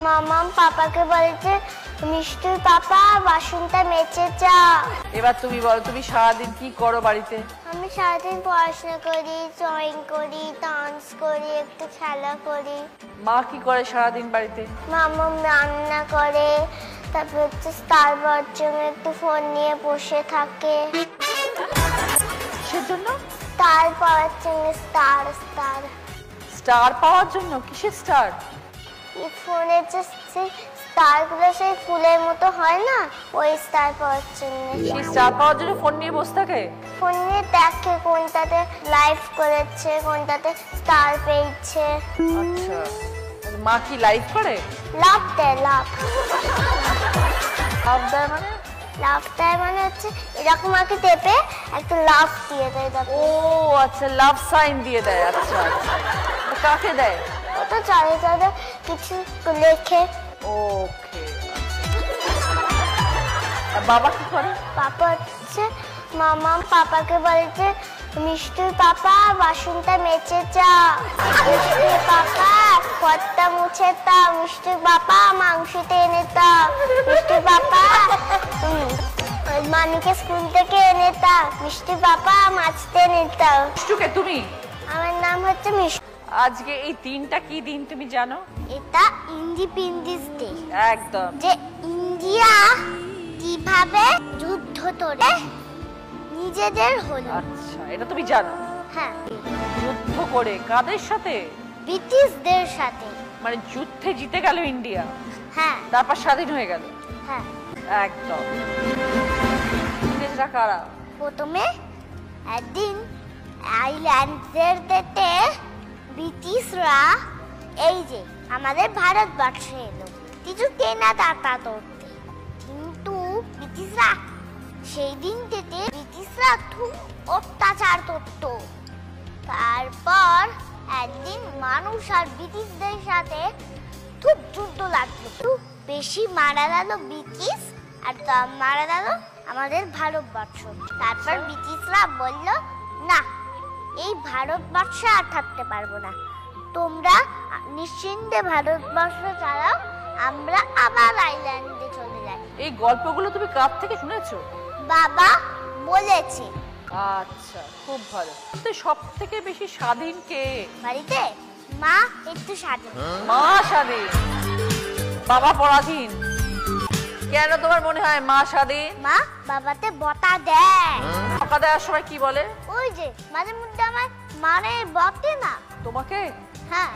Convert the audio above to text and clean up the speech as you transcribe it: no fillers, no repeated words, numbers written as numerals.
মামা পাপাকে বলেছে মিষ্টির পাপা বাসনটা মেজে যা। এবার তুমি বলো, তুমি সারাদিন কি করো বাড়িতে? আমি সারাদিন পড়াশোনা করি, ড্রয়িং করি, ডান্স করি, একটু খেলা করি। মা কি করে সারাদিন বাড়িতে? মামা রান্না করে, তারপর হচ্ছে স্টার পাওয়ার জন্য একটু ফোন নিয়ে বসে থাকে। সেজন্য স্টার পাওয়ার জন্য স্টার স্টার স্টার পাওয়ার জন্য? কিসের স্টার? এই ফোনের যে স্টারগুলো সেই ফুলের মতো হয় না, ওই স্টার পাওয়ার জন্য। সেই স্টার পাওয়ার জন্য ফোন নিয়ে বসে থাকে? ফোন নিয়ে দেখে কোনটাতে লাইভ করেছে, কোনটাতে স্টার পেয়েছে। আচ্ছা, মা কি লাইভ করে? লাভ দেয়, লাভ। লাভ দেয় মানে? লাভ দেয় মানে হচ্ছে এরকম আগে টেপে একটা লাভ দিয়ে দেয়। ও আচ্ছা, লাভ সাইন দিয়ে দেয়। আচ্ছা আচ্ছা, কাকে দেয়? ওটা চালে চালে কিছু লেখে। ওকে। আর বাবা কি করে? পাপা হচ্ছে মামা পাপাকে বলেছে মিষ্টির পাপা বাসনটা মেজে যা, মিষ্টির পাপা ঘরটা মুছে দাও, মিষ্টির পাপা মাংসটা এনে দাও, মিষ্টির পাপা মানিকে স্কুল থেকে এনে দাও, মিষ্টির পাপা মাছতে এনে দাও। মিষ্টুকে তুমি? আমার নাম হচ্ছে মিষ্টি। আজকে এই দিনটা কি দিন তুমি জানো? এটা ইন্ডিপেন্ডেন্স ডে। একদম। যে ইন্ডিয়া কিভাবে যুদ্ধ করে নিজেদের হলো। আচ্ছা, এটা তুমি জানো? হ্যাঁ, যুদ্ধ করে কাদের সাথে? ব্রিটিশদের সাথে। মানে যুদ্ধে জিতে গেল ইন্ডিয়া, হ্যাঁ তারপর স্বাধীন হয়ে গেল। হ্যাঁ। একদম। ইংরেজরা কারা? প্রথমে একদিন আইল্যান্ডের দেশে ব্রিটিশরা এই যে আমাদের ভারতবর্ষে এলো কিছু কেনাকাটা করতে, কিন্তু ব্রিটিশরা সেই দিন থেকে ব্রিটিশরা খুব অত্যাচার করত। তারপর একদিন মানুষ আর ব্রিটিশদের সাথে খুব যুদ্ধ লাগলো, খুব বেশি মারা গেল ব্রিটিশ আর মারা গেল আমাদের ভারতবর্ষ। তারপর ব্রিটিশরা বলল না, এই ভারতবর্ষে আর থাকতে পারবো না, তোমরা নিশ্চিন্তে ভারতবর্ষ ছাড়াও, আমরা আবার আইল্যান্ডে চলে যাই। এই গল্পগুলো তুমি কার থেকে শুনেছো? বাবা বলেছে। আচ্ছা, খুব ভালো। সব থেকে বেশি স্বাধীন কে বাড়িতে? মা একটু স্বাধীন। মা স্বাধীন, বাবা পরাধীন। কেন তোমার মনে হয় মা স্বাধীন? মা বাবাতে বটা দেয়। বকা দেওয়ার সময় কি বলে? ওই যে মাঝে মধ্যে আমার মারে বকে না। তোমাকে? হ্যাঁ।